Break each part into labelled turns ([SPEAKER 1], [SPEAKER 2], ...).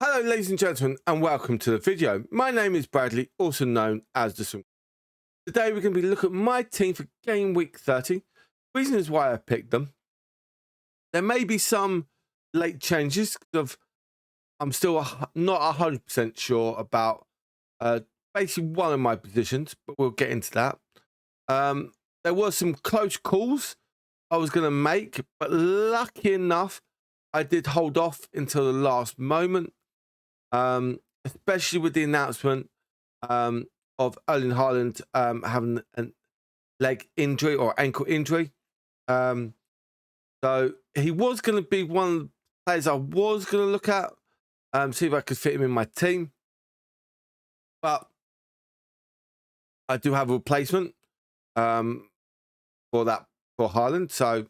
[SPEAKER 1] Hello ladies and gentlemen and welcome to the video. My name is Bradley, also known as The Swim. Today we're going to be looking at my team for game week 30. Reasons why I picked them. There may be some late changes because I'm still not 100% sure about basically one of my positions, but we'll get into that. There were some close calls I was going to make, but lucky enough I did hold off until the last moment. Especially with the announcement of Erling Haaland having a leg injury or ankle injury. So he was going to be one of the players I was going to look at, see if I could fit him in my team. But I do have a replacement for Haaland, so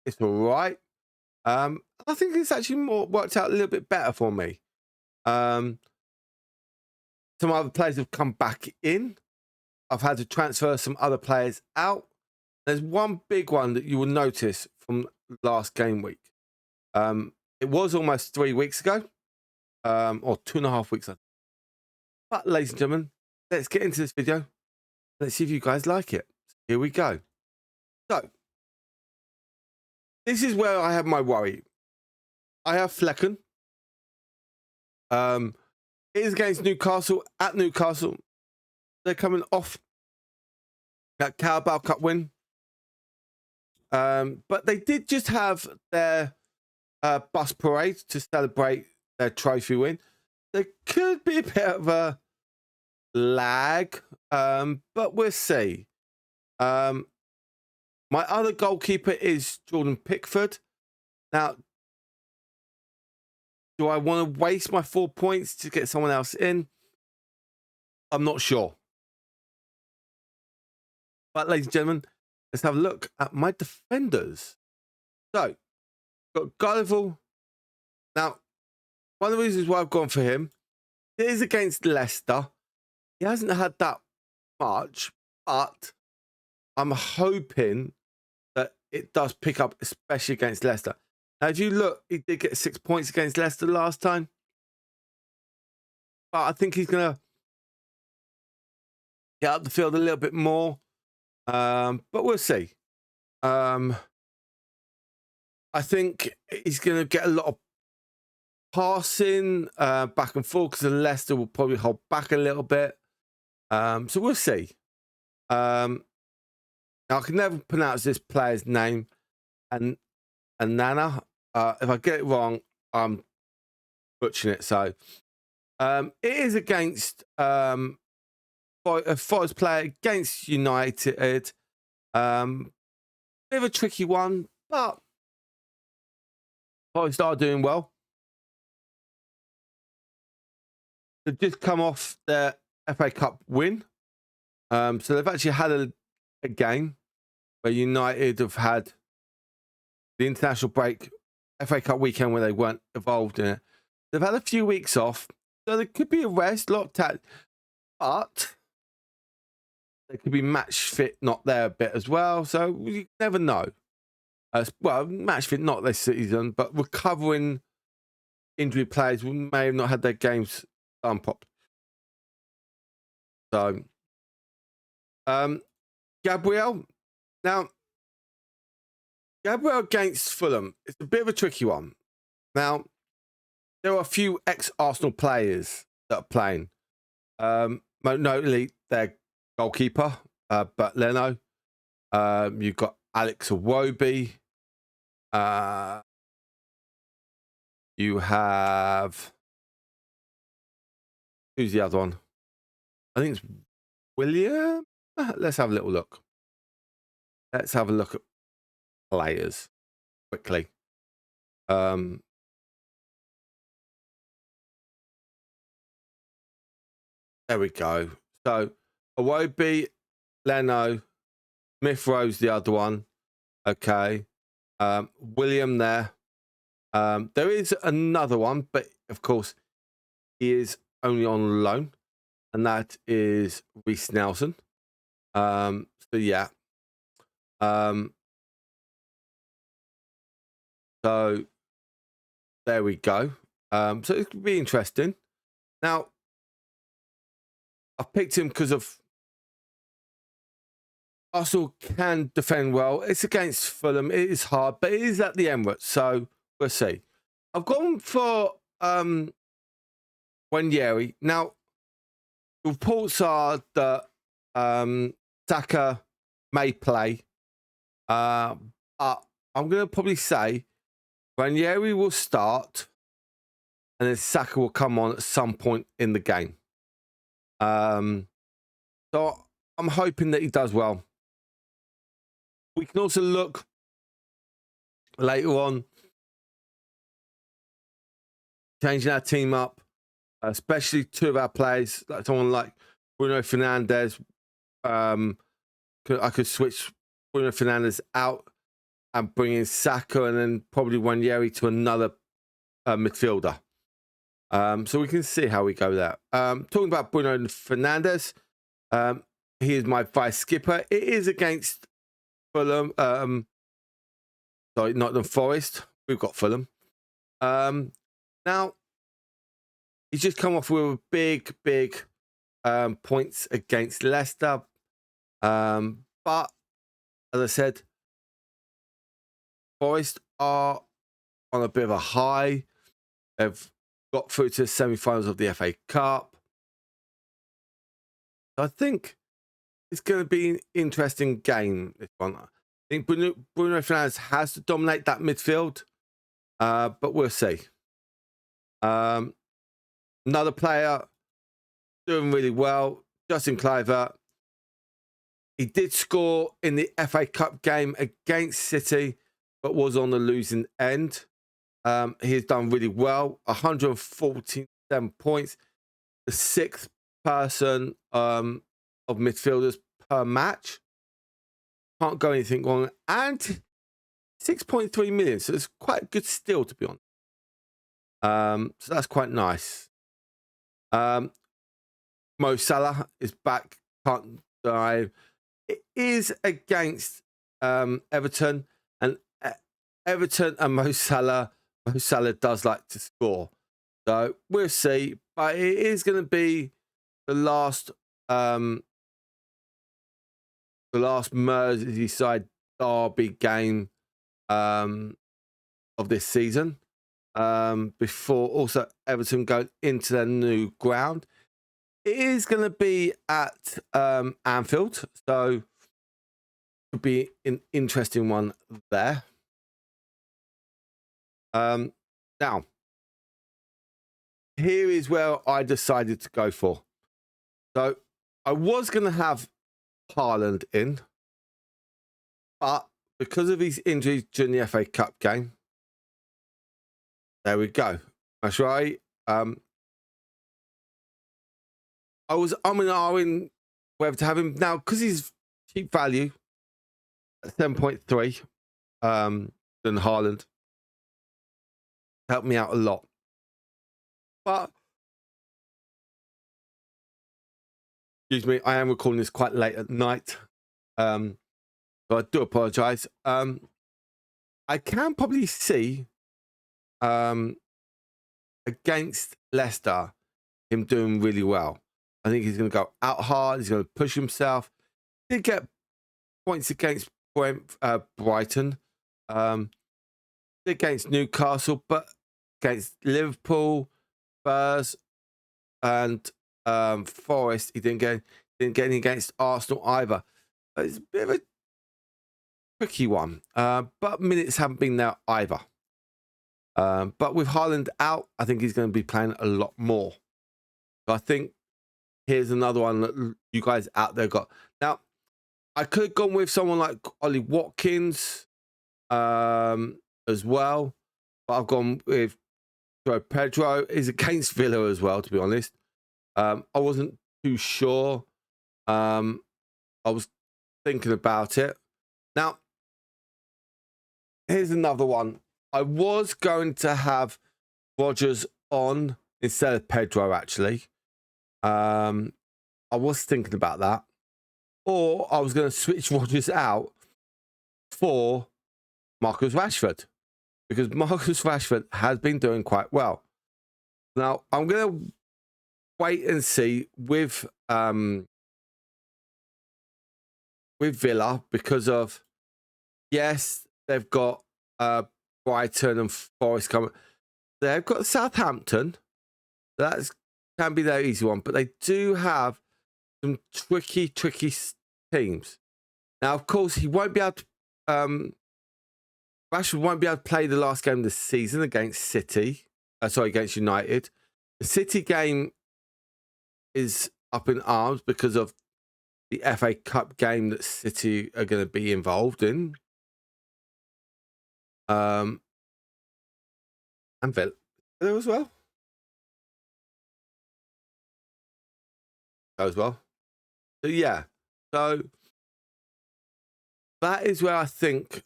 [SPEAKER 1] it's all right. I think it's actually worked out a little bit better for me. Some other players have come back in. I've had to transfer some other players out. There's one big one that you will notice from last game week. It was almost 3 weeks ago, or 2.5 weeks ago. But ladies and gentlemen, let's get into this video. Let's see if you guys like it. Here we go. So, this is where I have my worry. I have Flecken. It is against Newcastle, at Newcastle. They're coming off that Carabao Cup win. But they did just have their bus parade to celebrate their trophy win. There could be a bit of a lag, but we'll see. My other goalkeeper is Jordan Pickford. Now, do I want to waste my 4 points to get someone else in? I'm not sure. But ladies and gentlemen, let's have a look at my defenders. So, got Gulliver. Now, one of the reasons why I've gone for him, it is against Leicester. He hasn't had that much, but I'm hoping that it does pick up, especially against Leicester. Now, if you look, he did get 6 points against Leicester last time. But I think he's going to get up the field a little bit more. But we'll see. I think he's going to get a lot of passing back and forth because Leicester will probably hold back a little bit. So we'll see. Now, I can never pronounce this player's name. And Nana. If I get it wrong, I'm butchering it. So it is against a Forest player against United. Bit of a tricky one, but Forest are doing well. They've just come off their FA Cup win. So they've actually had a game where United have had the international break, FA Cup weekend where they weren't involved in it. They've had a few weeks off, so there could be a rest, but they could be match fit not there a bit as well. So you never know. Well, match fit not this season, but recovering injury players may have not had their games done properly. So, Gabriel. Now, Gabriel against Fulham, it's a bit of a tricky one. Now, there are a few ex-Arsenal players that are playing. Most notably, their goalkeeper, but Leno. You've got Alex Iwobi. You have... Who's the other one? I think it's William. Let's have a little look. Let's have a look at players quickly. There we go. So Iwobi, Leno, Smith Rowe's the other one. Okay. William there. There is another one, but of course he is only on loan, and that is Reece Nelson. So yeah. So there we go. So it could be interesting. Now, I've picked him because of Arsenal can defend well. It's against Fulham. It is hard, but it is at the Emirates, so we'll see. I've gone for Wanyeri. Now, reports are that Saka may play, but I'm going to probably say Wanyeri will start, and then Saka will come on at some point in the game. So I'm hoping that he does well. We can also look later on changing our team up, especially two of our players, like someone like Bruno Fernandes. I could switch Bruno Fernandes out and bring in Saka, and then probably Wanyeri to another midfielder. So we can see how we go there. Talking about Bruno Fernandes, he is my vice skipper. It is against Fulham. Sorry, Nottingham Forest. We've got Fulham. Now, he's just come off with big points against Leicester. But, as I said, Forest are on a bit of a high. They've got through to the semi-finals of the FA Cup. I think it's going to be an interesting game, this one. I think Bruno Fernandes has to dominate that midfield, but we'll see. Another player doing really well, Justin Kluivert. He did score in the FA Cup game against City, but was on the losing end. He has done really well, 147 points, the sixth person of midfielders per match. Can't go anything wrong. And 6.3 million, so it's quite a good steal, to be honest. So that's quite nice. Mo Salah is back, can't die. It is against Everton, and Everton and Mo Salah does like to score. So we'll see. But it is going to be the last Merseyside derby game of this season. Before also Everton go into their new ground. It is going to be at Anfield, so it'll be an interesting one there. Now, here is where I decided to go for. So I was going to have Haaland in, but because of his injuries during the FA Cup game, there we go. That's right. I was in whether to have him now because he's cheap value at 7.3 than Haaland. Helped me out a lot. But excuse me, I am recording this quite late at night. So I do apologise. I can probably see against Leicester him doing really well. I think he's going to go out hard. He's going to push himself. He did get points against Brighton, against Newcastle, but against Liverpool, Spurs, and Forest, he didn't get any against Arsenal either. It's a bit of a tricky one, but minutes haven't been there either. But with Haaland out, I think he's going to be playing a lot more. So I think here's another one that you guys out there got. Now, I could have gone with someone like Ollie Watkins as well, but I've gone with Pedro. Is against Villa as well, to be honest. I wasn't too sure. I was thinking about it. Now, here's another one. I was going to have Rodgers on instead of Pedro, actually. I was thinking about that. Or I was going to switch Rodgers out for Marcus Rashford, because Marcus Rashford has been doing quite well. Now, I'm going to wait and see with Villa because of, yes, they've got Brighton and Forest coming. They've got Southampton. That can be their easy one, but they do have some tricky teams. Now, of course, he won't be able to. Rashford won't be able to play the last game of the season against City. Against United. The City game is up in arms because of the FA Cup game that City are going to be involved in. And Villa as well. As well. So yeah. So that is where I think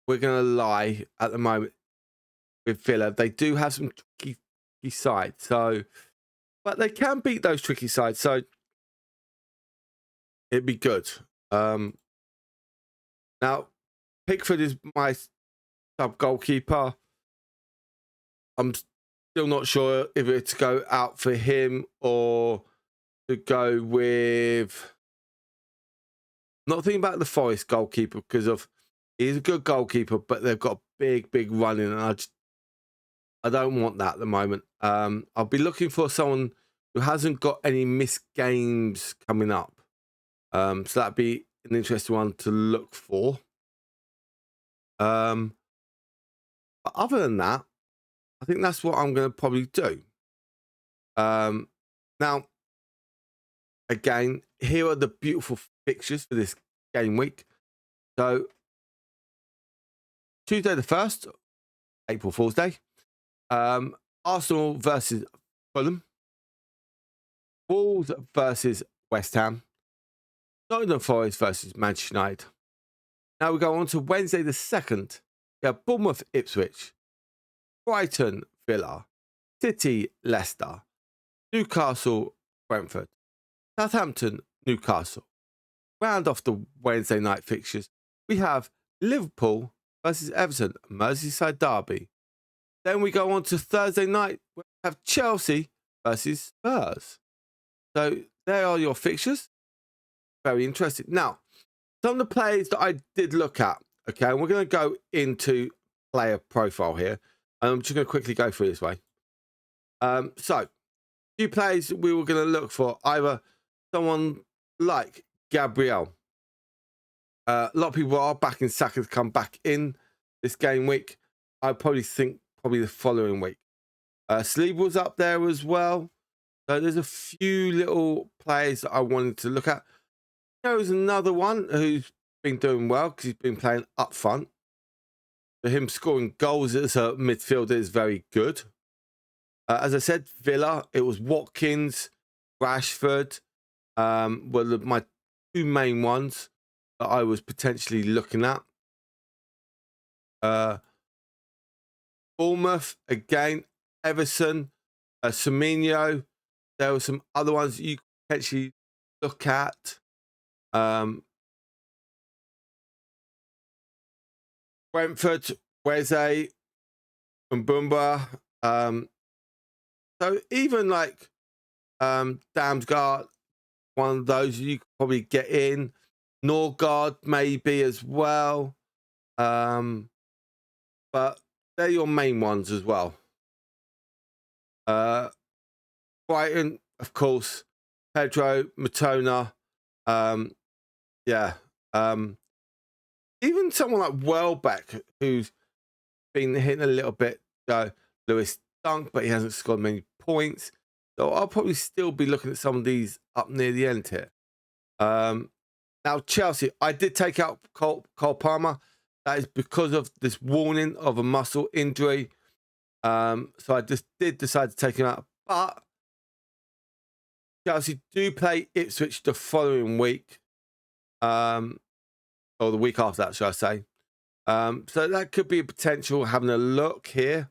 [SPEAKER 1] we're going to lie at the moment with Villa. They do have some tricky sides. But they can beat those tricky sides. So it'd be good. Now, Pickford is my sub goalkeeper. I'm still not sure if it's to go out for him or to go with. Not thinking about the Forest goalkeeper because of he's a good goalkeeper, but they've got a big run in, and I don't want that at the moment. I'll be looking for someone who hasn't got any missed games coming up. So that'd be an interesting one to look for. But other than that, I think that's what I'm going to probably do. Now, again, here are the beautiful fixtures for this game week. So, Tuesday the 1st, April Fool's Day. Arsenal versus Fulham. Wolves versus West Ham. Nottingham Forest versus Manchester United. Now we go on to Wednesday the 2nd. We have Bournemouth Ipswich. Brighton Villa. City Leicester. Newcastle Brentford. Southampton Newcastle. Round off the Wednesday night fixtures, we have Liverpool versus Everton, Merseyside derby. Then we go on to Thursday night, we have Chelsea versus Spurs. So there are your fixtures. Very interesting. Now, some of the players that I did look at, okay, and we're going to go into player profile here. And I'm just going to quickly go through this way. So, few players we were going to look for, either someone like Gabriel. A lot of people are backing Saka to come back in this game week. I probably think the following week. Sleeve was up there as well. So there's a few little players that I wanted to look at. There's another one who's been doing well because he's been playing up front. For him scoring goals as a midfielder is very good. As I said, Villa, it was Watkins, Rashford, were my two main ones that I was potentially looking at. Bournemouth, again, Everson, Semenyo. There were some other ones that you could potentially look at. Brentford, Weze, Mbumba. So even like Damsgaard, one of those you could probably get in. Norgard maybe as well. But they're your main ones as well. Brighton, of course, Pedro, Matona. Even someone like Welbeck, who's been hitting a little bit, Lewis Dunk, but he hasn't scored many points. So I'll probably still be looking at some of these up near the end here. Now, Chelsea, I did take out Cole Palmer. That is because of this warning of a muscle injury. So I just did decide to take him out. But Chelsea do play Ipswich the following week. Or the week after that, should I say. So that could be a potential having a look here.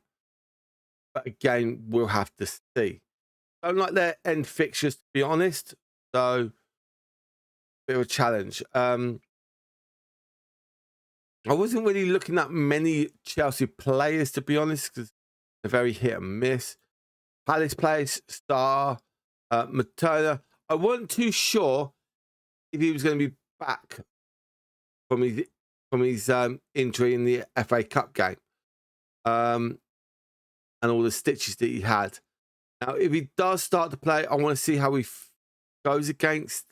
[SPEAKER 1] But again, we'll have to see. Don't like their end fixtures, to be honest. So, bit of a challenge. I wasn't really looking at many Chelsea players, to be honest, because they're very hit and miss. Palace Place, Star, Materna. I wasn't too sure if he was going to be back from his injury in the FA Cup game, and all the stitches that he had. Now, if he does start to play, I want to see how he goes against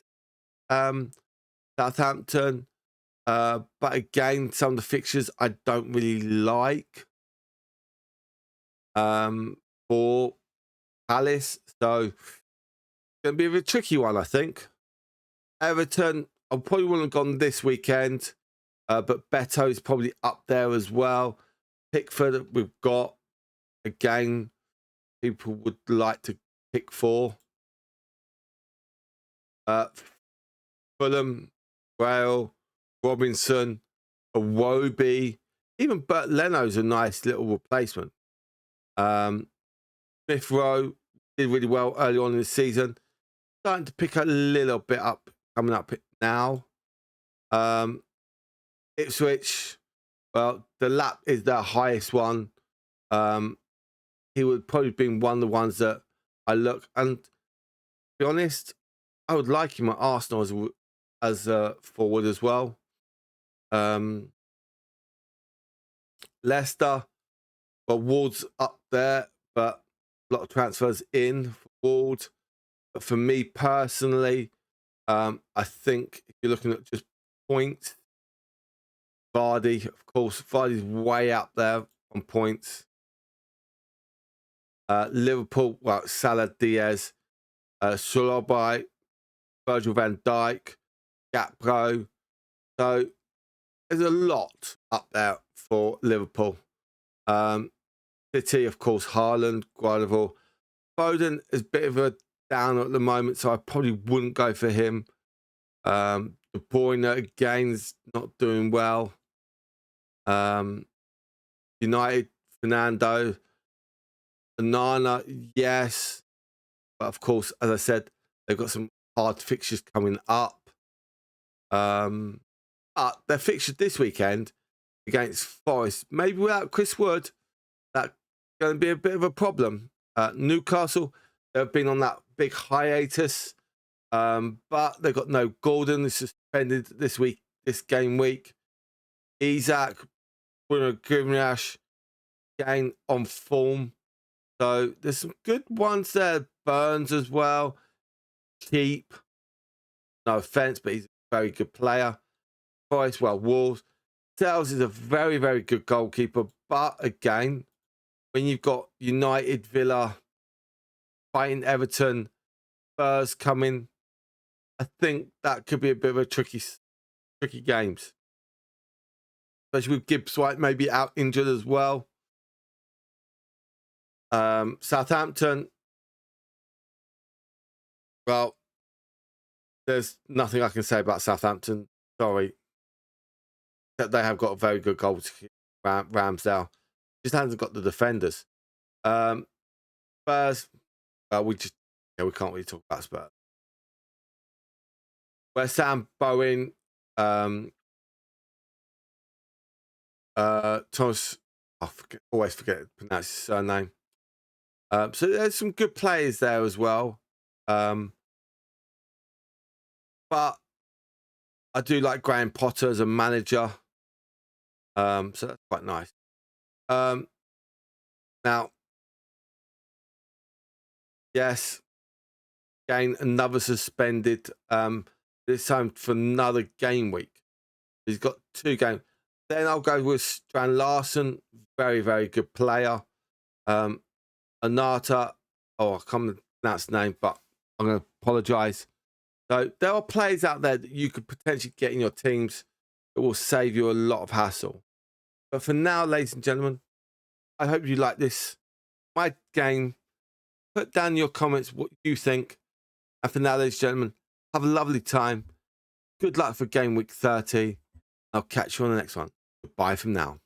[SPEAKER 1] Southampton. But again, some of the fixtures I don't really like for Palace. So it's going to be a bit tricky one, I think. Everton, I probably wouldn't have gone this weekend, but Beto is probably up there as well. Pickford, we've got, again, people would like to pick for. Fulham, Rail, Robinson, Iwobi, even Bert Leno's a nice little replacement. Smith Rowe did really well early on in the season. Starting to pick a little bit up, coming up now. Ipswich, well, the lap is their highest one. He would probably be one of the ones that I look, and to be honest, I would like him at Arsenal as a forward as well. Leicester, well, Ward's up there, but a lot of transfers in for Ward. But for me personally, I think if you're looking at just points, Vardy, of course, Vardy's way up there on points. Liverpool, well, Salah, Diaz, Solobai, Virgil van Dijk, Gakpo. So there's a lot up there for Liverpool. City, of course, Haaland, Guardiola. Foden is a bit of a downer at the moment, so I probably wouldn't go for him. De Bruyne, again, is not doing well. United, Fernando, Banana, yes. But of course, as I said, they've got some hard fixtures coming up. But their fixture this weekend against Forest, maybe without Chris Wood, that's going to be a bit of a problem. Newcastle, they've been on that big hiatus, but they've got no Gordon. Is suspended this game week. Isaac, Bruno Guimaraes, again on form. So there's some good ones there. Burns as well. Cheap. No offense, but he's a very good player. Forest, well, Wolves. Sales is a very, very good goalkeeper. But again, when you've got United, Villa, fighting Everton, Spurs coming, I think that could be a bit of a tricky games. Especially with Gibbs White maybe out injured as well. Southampton, well, there's nothing I can say about Southampton. Sorry. That they have got a very good goal to kick. Ramsdale just hasn't got the defenders. Spurs, we can't really talk about Spurs. West Ham, Bowen, Thomas, always forget to pronounce his surname. So there's some good players there as well. But I do like Graham Potter as a manager. So that's quite nice. Now, yes, again, another suspended. This time for another game week. He's got 2 games. Then I'll go with Strand Larson, very, very good player. Anata, I can't pronounce the name, but I'm going to apologise. So there are players out there that you could potentially get in your teams that will save you a lot of hassle. But for now, ladies and gentlemen, I hope you like this. My game. Put down your comments what you think. And for now, ladies and gentlemen, have a lovely time. Good luck for game week 30. I'll catch you on the next one. Goodbye from now.